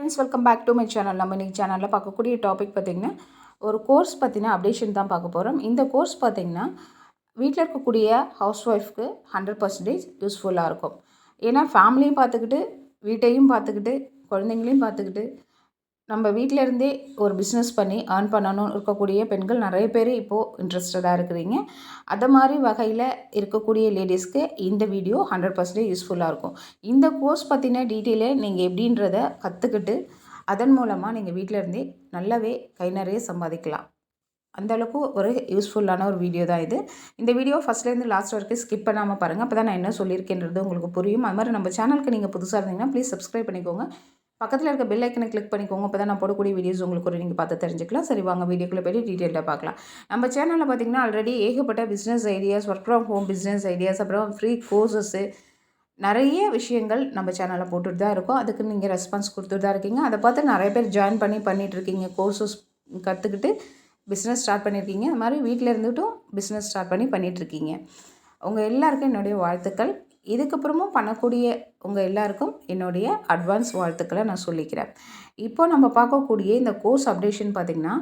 Friends, welcome back to my channel. நம்ம இன்றைக்கி சேனலில் பார்க்கக்கூடிய டாபிக் பார்த்திங்கன்னா ஒரு கோர்ஸ் பற்றின அப்டேஷன் தான் பார்க்க போகிறோம். இந்த கோர்ஸ் பார்த்திங்கன்னா வீட்டில் இருக்கக்கூடிய ஹவுஸ் ஒய்ஃப்க்கு 100% யூஸ்ஃபுல்லாக இருக்கும். ஏன்னா ஃபேமிலியும் பார்த்துக்கிட்டு, வீட்டையும் பார்த்துக்கிட்டு, குழந்தைங்களையும் பார்த்துக்கிட்டு, நம்ம வீட்டில் இருந்தே ஒரு பிஸ்னஸ் பண்ணி ஏர்ன் பண்ணணும்னு இருக்கக்கூடிய பெண்கள் நிறைய பேர் இப்போது இன்ட்ரெஸ்டடாக இருக்கிறீங்க. அதை மாதிரி வகையில் இருக்கக்கூடிய லேடிஸ்க்கு இந்த வீடியோ 100% யூஸ்ஃபுல்லாக இருக்கும். இந்த கோர்ஸ் பற்றின டீட்டெயிலை நீங்கள் எப்படின்றத கற்றுக்கிட்டு அதன் மூலமாக நீங்கள் வீட்டில் இருந்தே நல்லாவே கை நிறைய சம்பாதிக்கலாம். அந்தளவுக்கு ஒரு யூஸ்ஃபுல்லான ஒரு வீடியோ தான் இது. இந்த வீடியோ ஃபஸ்ட்லேருந்து லாஸ்ட் வரைக்கும் ஸ்கிப் பண்ணாமல் பாருங்கள். அப்போ தான் நான் என்ன சொல்லியிருக்கேன்றது உங்களுக்கு புரியும். அது மாதிரி நம்ம சேனலுக்கு நீங்கள் புதுசாக இருந்தீங்கன்னா ப்ளீஸ் சப்ஸ்கிரைப் பண்ணிக்கோங்க. பக்கத்தில் இருக்க பெல் ஐக்கனை கிளிக் பண்ணிக்கோங்க. அப்போ தான் நான் போடக்கூடிய வீடியோஸ் உங்களுக்கு ஒரு நீங்கள் பார்த்து தெரிஞ்சுக்கலாம். சரி, வாங்க வீடியோக்குள்ளே போய்ட்டு டீட்டெயிலாக பார்க்கலாம். நம்ம சேனலில் பார்த்திங்கன்னா ஆல்ரெடி ஏகப்பட்ட business ideas, work from home business ideas, அப்புறம் ஃப்ரீ கோர்சஸ்ஸு, நிறைய விஷயங்கள் நம்ம சேனலில் போட்டுட்டு தான் இருக்கோம். அதுக்கு நீங்கள் ரெஸ்பான்ஸ் கொடுத்துட்டு தான் இருக்கீங்க. அதை பார்த்து நிறைய பேர் ஜாயின் பண்ணிகிட்ருக்கீங்க. கோர்சஸ் கற்றுக்கிட்டு பிஸ்னஸ் ஸ்டார்ட் பண்ணியிருக்கீங்க. அது மாதிரி வீட்டில் இருந்துட்டும் பிஸ்னஸ் ஸ்டார்ட் பண்ணிகிட்ருக்கீங்க. உங்கள் எல்லாருக்கும் என்னுடைய வாழ்த்துக்கள். இதுக்கப்புறமும் பண்ணக்கூடிய உங்கள் எல்லாருக்கும் என்னுடைய அட்வான்ஸ் வாழ்த்துக்களை நான் சொல்லிக்கிறேன். இப்போ நம்ம பார்க்கக்கூடிய இந்த கோர்ஸ் அப்டேஷன் பார்த்திங்கன்னா,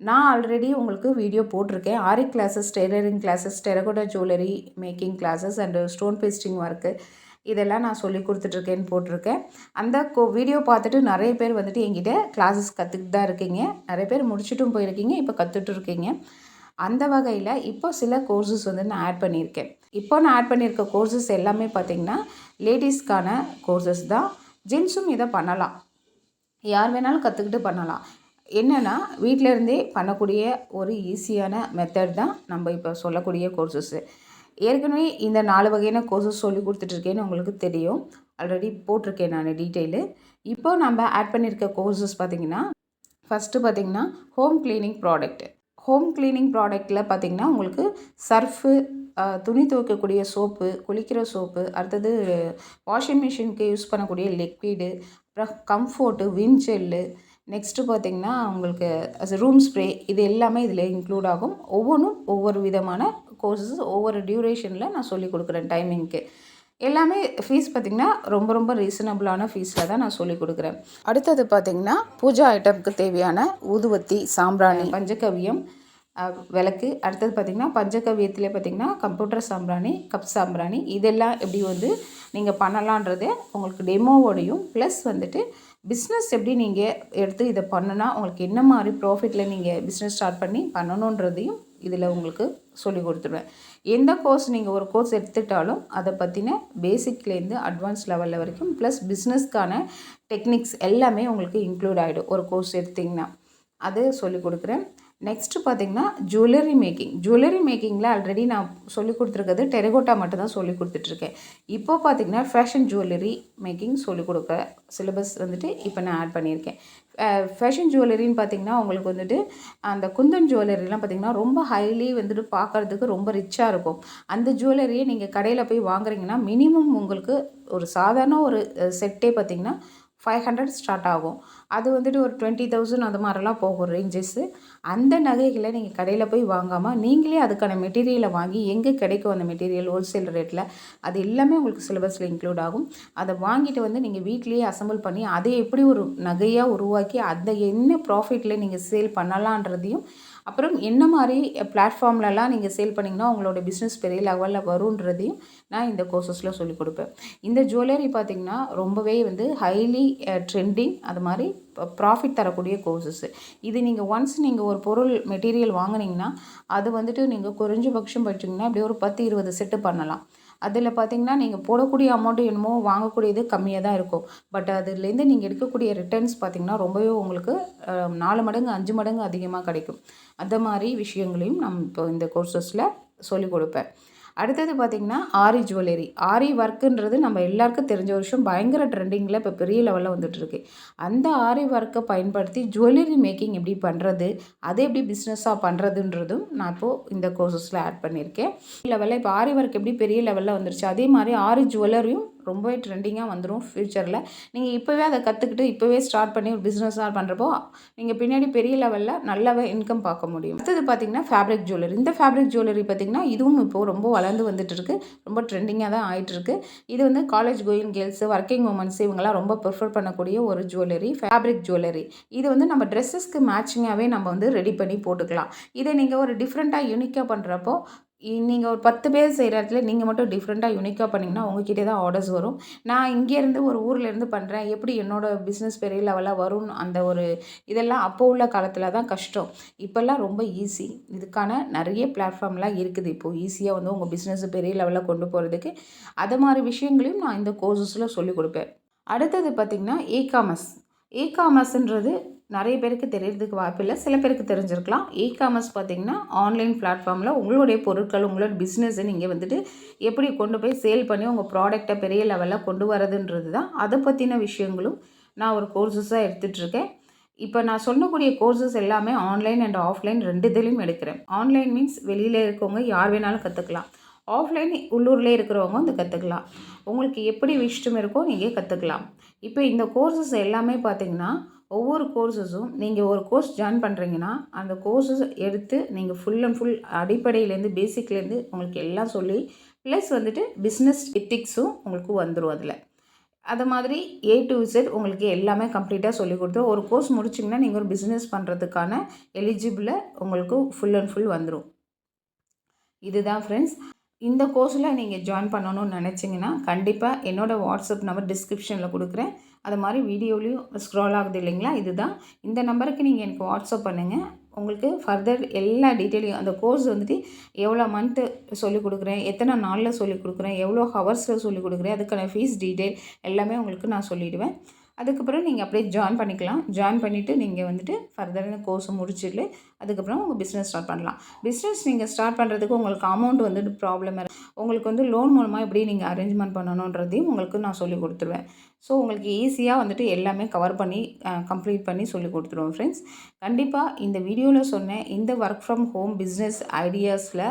நான் ஆல்ரெடி உங்களுக்கு வீடியோ போட்டிருக்கேன். Aari classes, tailoring classes, terracotta jewellery making classes and stone pasting work இதெல்லாம் நான் சொல்லி கொடுத்துட்ருக்கேன்னு போட்டிருக்கேன். அந்த வீடியோ பார்த்துட்டு நிறைய பேர் வந்துட்டு என்கிட்ட கிளாஸஸ் கற்றுக்கிட்டு தான் இருக்கீங்க. நிறைய பேர் முடிச்சுட்டும் போயிருக்கீங்க, இப்போ கற்றுட்டு இருக்கீங்க. அந்த வகையில் இப்போ சில கோர்சஸ் வந்து நான் ஆட் பண்ணியிருக்கேன். இப்போ நான் ஆட் பண்ணியிருக்க கோர்சஸ் எல்லாமே பார்த்திங்கன்னா லேடிஸ்க்கான கோர்சஸ் தான். ஜென்ஸும் இதை பண்ணலாம், யார் வேணாலும் கற்றுக்கிட்டு பண்ணலாம். என்னென்னா வீட்டில் இருந்தே பண்ணக்கூடிய ஒரு ஈஸியான மெத்தட் தான் நம்ம இப்போ சொல்லக்கூடிய கோர்சஸ்ஸு. ஏற்கனவே இந்த 4 வகையான கோர்சஸ் சொல்லி கொடுத்துட்ருக்கேன்னு உங்களுக்கு தெரியும். ஆல்ரெடி போட்டிருக்கேன் நான் டீட்டெயிலு. இப்போ நம்ம ஆட் பண்ணியிருக்க கோர்சஸ் பார்த்திங்கன்னா, ஃபஸ்ட்டு பார்த்திங்கன்னா home cleaning product. Home cleaning ப்ராடக்ட்டில் பார்த்திங்கன்னா உங்களுக்கு சர்ஃபு, துணி துவைக்கக்கூடிய சோப்பு, குளிக்கிற சோப்பு, அடுத்தது வாஷிங் மிஷினுக்கு யூஸ் பண்ணக்கூடிய லிக்விடு, அப்புறம் கம்ஃபோர்ட்டு, விம் ஜெல்லு, நெக்ஸ்ட்டு பார்த்திங்கன்னா உங்களுக்கு ரூம் ஸ்ப்ரே, இது எல்லாமே இதில் இன்க்ளூட் ஆகும். ஒவ்வொன்றும் ஒவ்வொரு விதமான கோர்சஸ் ஒவ்வொரு டியூரேஷனில் நான் சொல்லிக் கொடுக்குறேன் டைமிங்க்கு. எல்லாமே ஃபீஸ் பார்த்திங்கன்னா ரொம்ப ரொம்ப ரீசனபிளான ஃபீஸில் தான் நான் சொல்லிக் கொடுக்குறேன். அடுத்தது பார்த்திங்கன்னா பூஜா ஐட்டமுக்கு தேவையான ஊதுவத்தி, சாம்பிராணி, பஞ்சகவ்யம், விளக்கு. அடுத்தது பார்த்திங்கன்னா பஞ்சகவ்யத்திலே பார்த்திங்கன்னா கம்ப்யூட்டர் சாம்பிராணி, கப் சாம்பிராணி, இதெல்லாம் எப்படி வந்து நீங்கள் பண்ணலான்றதை உங்களுக்கு டெமோவோடையும் ப்ளஸ் வந்துட்டு பிஸ்னஸ் எப்படி நீங்கள் எடுத்து இதை பண்ணுனா உங்களுக்கு என்ன மாதிரி ப்ராஃபிட்டில் நீங்கள் பிஸ்னஸ் ஸ்டார்ட் பண்ணி பண்ணணுன்றதையும் இதில் உங்களுக்கு சொல்லி கொடுத்துருவேன். எந்த கோர்ஸ் நீங்கள் ஒரு கோர்ஸ் எடுத்துக்கிட்டாலும் அதை பற்றின பேசிக்லேருந்து அட்வான்ஸ் லெவலில் வரைக்கும் ப்ளஸ் பிஸ்னஸ்க்கான டெக்னிக்ஸ் எல்லாமே உங்களுக்கு இன்க்ளூட் ஆகிடும் ஒரு கோர்ஸ் எடுத்திங்கன்னா. அது சொல்லிக் கொடுக்குறேன். நெக்ஸ்ட்டு பார்த்திங்கன்னா ஜுவல்லரி மேக்கிங். ஜுவல்லரி மேக்கிங்கில் ஆல்ரெடி நான் சொல்லி கொடுத்துருக்கிறது டெரகோட்டா மட்டும் தான் சொல்லி கொடுத்துட்ருக்கேன். இப்போ பார்த்திங்கன்னா ஃபேஷன் ஜுவல்லரி மேக்கிங் சொல்லிக் கொடுக்க சிலபஸ் வந்துட்டு இப்போ நான் ஆட் பண்ணியிருக்கேன். ஃபேஷன் ஜுவல்லரின்னு பார்த்திங்கன்னா உங்களுக்கு வந்துட்டு அந்த குந்தன் ஜுவல்லரிலாம் பார்த்திங்கன்னா ரொம்ப ஹைலி வந்துட்டு பார்க்குறதுக்கு ரொம்ப ரிச்சாக இருக்கும். அந்த ஜுவல்லரியை நீங்கள் கடையில் போய் வாங்குறீங்கன்னா மினிமம் உங்களுக்கு ஒரு சாதாரண ஒரு செட்டே பார்த்திங்கன்னா 500 ஸ்டார்ட் ஆகும். அது வந்துட்டு ஒரு 20,000 அது மாதிரிலாம் போகும் ரேஞ்சஸ்ஸு. அந்த நகைகளை நீங்கள் கடையில் போய் வாங்காமல் நீங்களே அதுக்கான மெட்டீரியலை வாங்கி எங்கே கிடைக்கும் அந்த மெட்டீரியல் ஹோல்சேல் ரேட்டில், அது எல்லாமே உங்களுக்கு சிலபஸில் இன்க்ளூட் ஆகும். அதை வாங்கிட்டு வந்து நீங்கள் வீட்லேயே அசம்பிள் பண்ணி அதை எப்படி ஒரு நகையாக உருவாக்கி அதை என்ன ப்ராஃபிட்டில் நீங்கள் சேல் பண்ணலான்றதையும், அப்புறம் என்ன மாதிரி பிளாட்ஃபார்ம்லலாம் நீங்கள் சேல் பண்ணிங்கன்னா உங்களோட பிஸ்னஸ் பெரிய லெவலில் வருன்றதையும் நான் இந்த கோர்சஸில் சொல்லிக் கொடுப்பேன். இந்த ஜுவல்லரி பார்த்திங்கன்னா ரொம்பவே வந்து ஹைலி ட்ரெண்டிங், அது மாதிரி ப்ராஃபிட் தரக்கூடிய கோர்சஸ்ஸு. இது நீங்கள் ஒன்ஸ் நீங்கள் ஒரு பொருள் மெட்டீரியல் வாங்கினீங்கன்னா அது வந்துட்டு நீங்கள் குறைஞ்சபட்சம் படிச்சிங்கன்னா அப்படியே ஒரு 10-20 செட்டு பண்ணலாம். அதில் பார்த்திங்கன்னா நீங்கள் போடக்கூடிய அமௌண்ட்டு என்னமோ வாங்கக்கூடியது கம்மியாக தான் இருக்கும். பட் அதுலேருந்து நீங்கள் எடுக்கக்கூடிய ரிட்டர்ன்ஸ் பார்த்திங்கன்னா ரொம்பவே உங்களுக்கு 4 மடங்கு 5 மடங்கு அதிகமாக கிடைக்கும். அந்த மாதிரி விஷயங்களையும் நான் இப்போ இந்த கோர்சஸில் சொல்லிக் கொடுப்பேன். அடுத்தது பார்த்திங்கன்னா ஆரி ஜுவல்லரி. ஆரி ஒர்க்குன்றது நம்ம எல்லாருக்கும் தெரிஞ்ச விஷயம், பயங்கர ட்ரெண்டிங்கில் இப்போ பெரிய லெவலில் வந்துட்டுருக்கு. அந்த ஆரி ஒர்க்கை பயன்படுத்தி ஜுவல்லரி மேக்கிங் எப்படி பண்ணுறது, அதை எப்படி பிஸ்னஸாக பண்ணுறதுன்றதும் நான் இப்போது இந்த கோர்சஸில் ஆட் பண்ணியிருக்கேன். லெவலில் இப்போ ஆரி ஒர்க் எப்படி பெரிய லெவலில் வந்துருச்சு, அதே மாதிரி ஆரி ஜுவல்லரியும் ரொம்பவே ட்ரெண்டிங்காக வந்துடும் ஃப்யூச்சரில். நீங்கள் இப்போவே அதை கற்றுக்கிட்டு இப்போவே ஸ்டார்ட் பண்ணி ஒரு பிஸ்னஸ் ஸ்டார்ட் பண்ணுறப்போ நீங்கள் பின்னாடி பெரிய லெவலில் நல்லாவே இன்கம் பார்க்க முடியும். அடுத்தது பார்த்திங்கன்னா ஃபேப்ரிக் ஜுவல்லரி. இந்த ஃபேப்ரிக் ஜுவல்லரி பார்த்திங்கன்னா இதுவும் இப்போது ரொம்ப வளர்ந்து வந்துட்டு இருக்கு, ரொம்ப ட்ரெண்டிங்காக தான் ஆகிட்டுருக்கு. இது வந்து college going girls, working women's இவங்கெல்லாம் ரொம்ப ப்ரிஃபர் பண்ணக்கூடிய ஒரு ஜுவல்லரி, ஃபேப்ரிக் ஜுவல்லரி. இது வந்து நம்ம ட்ரெஸ்ஸஸ்க்கு மேட்சிங்காகவே நம்ம வந்து ரெடி பண்ணி போட்டுக்கலாம். இதை நீங்கள் ஒரு டிஃப்ரெண்ட்டாக யூனிக்காக பண்ணுறப்போ நீங்கள் ஒரு 10 பேர் செய்கிற இடத்துல நீங்கள் மட்டும் டிஃப்ரெண்ட்டாக யூனிக்காக பண்ணிங்கன்னா உங்ககிட்டே தான் ஆர்டர்ஸ் வரும். நான் இங்கேருந்து ஒரு ஊர்லேருந்து பண்ணுறேன், எப்படி என்னோடய பிஸ்னஸ் பெரிய லெவலாக வரும்னு அந்த ஒரு இதெல்லாம் அப்போ உள்ள காலத்தில் தான் கஷ்டம். இப்போல்லாம் ரொம்ப ஈஸி. இதுக்கான நிறைய பிளாட்ஃபார்ம்லாம் இருக்குது. இப்போது ஈஸியாக வந்து உங்கள் பிஸ்னஸ் பெரிய லெவலில் கொண்டு போகிறதுக்கு அது மாதிரி விஷயங்களையும் நான் இந்த கோர்சஸில் சொல்லிக் கொடுப்பேன். அடுத்தது பார்த்திங்கன்னா இ-காமர்ஸ்ன்றது நிறைய பேருக்கு தெரியறதுக்கு வாய்ப்பில்லை, சில பேருக்கு தெரிஞ்சிருக்கலாம். இ-காமர்ஸ் பார்த்திங்கன்னா ஆன்லைன் பிளாட்ஃபார்மில் உங்களுடைய பொருட்கள், உங்களோட பிஸ்னஸை நீங்கள் வந்துட்டு எப்படி கொண்டு போய் சேல் பண்ணி உங்கள் ப்ராடக்டை பெரிய லெவலில் கொண்டு வரதுன்றது தான். அதை பற்றின விஷயங்களும் நான் ஒரு கோர்சஸாக எடுத்துகிட்ருக்கேன். இப்போ நான் சொல்லக்கூடிய கோர்சஸ் எல்லாமே ஆன்லைன் அண்ட் ஆஃப்லைன் 2 இதுலேயும் எடுக்கிறேன். ஆன்லைன் மீன்ஸ் வெளியில் இருக்கவங்க யார் வேணாலும் கற்றுக்கலாம். ஆஃப்லைன் உள்ளூர்லேயே இருக்கிறவங்க வந்து கற்றுக்கலாம். உங்களுக்கு எப்படி இஷ்டம் இருக்கோ நீங்கள் கற்றுக்கலாம். இப்போ இந்த கோர்சஸ் எல்லாமே பார்த்திங்கன்னா ஒவ்வொரு கோர்ஸஸும் நீங்கள் ஒரு கோர்ஸ் ஜாயின் பண்ணுறீங்கன்னா அந்த கோர்ஸஸ் எடுத்து நீங்கள் ஃபுல் அண்ட் ஃபுல் அடிப்படையிலேருந்து பேசிக்லேருந்து உங்களுக்கு எல்லாம் சொல்லி ப்ளஸ் வந்துட்டு பிஸ்னஸ் எத்திக்ஸும் உங்களுக்கு வந்துடும். அதில் அது மாதிரி A to Z உங்களுக்கு எல்லாமே கம்ப்ளீட்டாக சொல்லி கொடுத்து ஒரு கோர்ஸ் முடிச்சிங்கன்னா நீங்கள் ஒரு பிஸ்னஸ் பண்ணுறதுக்கான எலிஜிபிளை உங்களுக்கு ஃபுல் அண்ட் ஃபுல் வந்துடும். இதுதான் ஃப்ரெண்ட்ஸ். இந்த கோர்ஸில் நீங்கள் ஜாயின் பண்ணணும்னு நினச்சிங்கன்னா கண்டிப்பாக என்னோடய வாட்ஸ்அப் நம்பர் டிஸ்கிரிப்ஷனில் கொடுக்குறேன். அது மாதிரி வீடியோலையும் ஸ்க்ரால் ஆகுது இல்லைங்களா, இதுதான். இந்த நம்பருக்கு நீங்கள் எனக்கு வாட்ஸ்அப் பண்ணுங்கள். உங்களுக்கு ஃபர்தர் எல்லா டீட்டெயிலையும் அந்த கோர்ஸ் வந்துட்டு எவ்வளோ மந்த்து சொல்லிக் கொடுக்குறேன், எத்தனை நாளில் சொல்லிக் கொடுக்குறேன், எவ்வளோ ஹவர்ஸில் சொல்லிக் கொடுக்குறேன், அதுக்கான ஃபீஸ் டீட்டெயில் எல்லாமே உங்களுக்கு நான் சொல்லிவிடுவேன். அதுக்கப்புறம் நீங்கள் அப்படியே ஜாயின் பண்ணிக்கலாம். ஜாயின் பண்ணிவிட்டு நீங்கள் வந்துட்டு ஃபர்தரான கோர்ஸை முடிச்சுட்டு அதுக்கப்புறம் உங்கள் பிஸ்னஸ் ஸ்டார்ட் பண்ணலாம். பிஸ்னஸ் நீங்கள் ஸ்டார்ட் பண்ணுறதுக்கு உங்களுக்கு அமௌண்ட் வந்துட்டு ப்ராப்ளம் உங்களுக்கு வந்து லோன் மூலமாக எப்படி நீங்கள் அரேஞ்ச்மெண்ட் பண்ணணுன்றதையும் உங்களுக்கு நான் சொல்லி கொடுத்துருவேன். ஸோ உங்களுக்கு ஈஸியாக வந்துட்டு எல்லாமே கவர் பண்ணி கம்ப்ளீட் பண்ணி சொல்லி கொடுத்துருவோம் ஃப்ரெண்ட்ஸ். கண்டிப்பாக இந்த வீடியோவில் சொன்னேன் இந்த ஒர்க் ஃப்ரம் ஹோம் பிஸ்னஸ் ஐடியாஸில்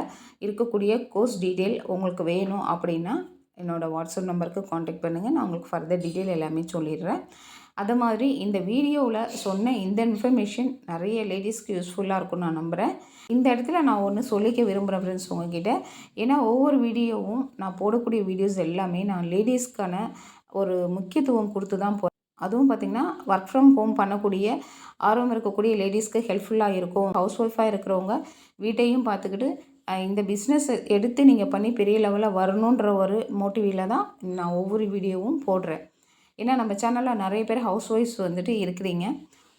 இருக்கக்கூடிய கோர்ஸ் டீட்டெயில் உங்களுக்கு வேணும் அப்படின்னா என்னோடய வாட்ஸ்அப் நம்பருக்கு காண்டாக்ட் பண்ணுங்கள். நான் உங்களுக்கு ஃபர்தர் டீட்டெயில் எல்லாமே சொல்லிடுறேன். அது மாதிரி இந்த வீடியோவில் சொன்ன இந்த இன்ஃபர்மேஷன் நிறைய லேடிஸ்க்கு யூஸ்ஃபுல்லாக இருக்கும்னு நான் நம்புகிறேன். இந்த இடத்துல நான் ஒன்று சொல்லிக்க விரும்புகிறேன் ஃப்ரெண்ட்ஸ் உங்ககிட்ட. ஏன்னா ஒவ்வொரு வீடியோவும் நான் போடக்கூடிய வீடியோஸ் எல்லாமே நான் லேடிஸ்க்கான ஒரு முக்கியத்துவம் கொடுத்து தான் போகிறேன். அதுவும் பார்த்திங்கன்னா ஒர்க் ஃப்ரம் ஹோம் பண்ணக்கூடிய ஆர்வம் இருக்கக்கூடிய லேடிஸ்க்கு ஹெல்ப்ஃபுல்லாக இருக்கும். ஹவுஸ் ஒய்ஃபாக இருக்கிறவங்க வீட்டையும் பார்த்துக்கிட்டு இந்த பிஸ்னஸ் எடுத்து நீங்கள் பண்ணி பெரிய லெவலில் வரணுன்ற ஒரு மோட்டிவில் தான் நான் ஒவ்வொரு வீடியோவும் போடுறேன். ஏன்னா நம்ம சேனலில் நிறைய பேர் ஹவுஸ் ஒய்ஃப்ஸ் வந்துட்டு இருக்கிறீங்க.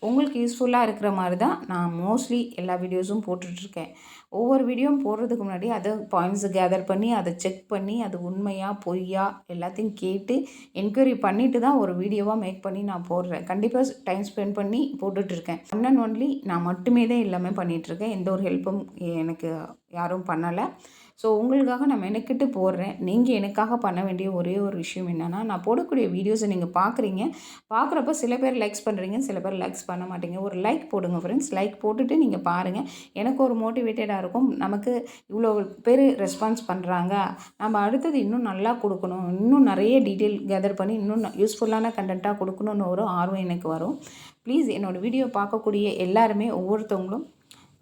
உங்களுக்கு யூஸ்ஃபுல்லாக இருக்கிற மாதிரி தான் நான் மோஸ்ட்லி எல்லா வீடியோஸும் போட்டுட்ருக்கேன். ஒவ்வொரு வீடியோவும் போடுறதுக்கு முன்னாடி அதை பாயிண்ட்ஸு கேதர் பண்ணி அதை செக் பண்ணி அது உண்மையா பொய்யா எல்லாத்தையும் கேட்டு என்கொயரி பண்ணிவிட்டு தான் ஒரு வீடியோவாக மேக் பண்ணி நான் போடுறேன். கண்டிப்பாக டைம் ஸ்பெண்ட் பண்ணி போட்டுட்ருக்கேன். ஒன் அண்ட் ஒன்லி நான் மட்டுமே தான் எல்லாமே பண்ணிகிட்ருக்கேன். எந்த ஒரு ஹெல்ப்பும் எனக்கு யாரும் பண்ணலை. ஸோ உங்களுக்காக நான் மெனக்கிட்டு போடுறேன். நீங்கள் எனக்காக பண்ண வேண்டிய ஒரே ஒரு விஷயம் என்னென்னா நான் போடக்கூடிய வீடியோஸை நீங்கள் பார்க்குறீங்க. பார்க்குறப்ப சில பேர் லைக்ஸ் பண்ணுறீங்க, சில பேர் லைக்ஸ் பண்ண மாட்டீங்க. ஒரு லைக் போடுங்க ஃப்ரெண்ட்ஸ். லைக் போட்டுட்டு நீங்கள் பாருங்கள். எனக்கு ஒரு மோட்டிவேட்டடாக இருக்கும். நமக்கு இவ்வளோ பேர் ரெஸ்பான்ஸ் பண்ணுறாங்க, நம்ம அடுத்தது இன்னும் நல்லா கொடுக்கணும், இன்னும் நிறைய டீட்டெயில் கேதர் பண்ணி இன்னும் யூஸ்ஃபுல்லான கண்டென்ட்டாக கொடுக்கணுன்னு ஒரு ஆர்வம் எனக்கு வரும். ப்ளீஸ் என்னோடய வீடியோ பார்க்கக்கூடிய எல்லாருமே ஒவ்வொருத்தவங்களும்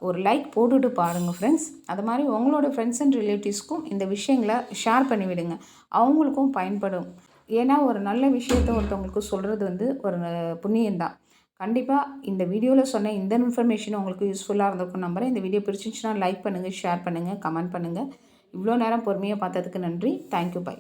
ஒரு லைக் போட்டுட்டு பாருங்கள் ஃப்ரெண்ட்ஸ். அது மாதிரி உங்களோட ஃப்ரெண்ட்ஸ் அண்ட் ரிலேட்டிவ்ஸ்க்கும் இந்த விஷயங்களை ஷேர் பண்ணிவிடுங்க, அவங்களுக்கும் பயன்படும். ஏன்னா ஒரு நல்ல விஷயத்தை ஒருத்தவங்களுக்கு சொல்கிறது வந்து ஒரு புண்ணியம்தான். கண்டிப்பாக இந்த வீடியோவில் சொன்ன இந்த இன்ஃபர்மேஷன் உங்களுக்கு யூஸ்ஃபுல்லாக இருந்திருக்கும் நம்புகிறேன். இந்த வீடியோ பிடிச்சிருந்துச்சுன்னா லைக் பண்ணுங்கள், ஷேர் பண்ணுங்கள், கமெண்ட் பண்ணுங்கள். இவ்வளோ நேரம் பொறுமையாக பார்த்ததுக்கு நன்றி. தேங்க்யூ. பை.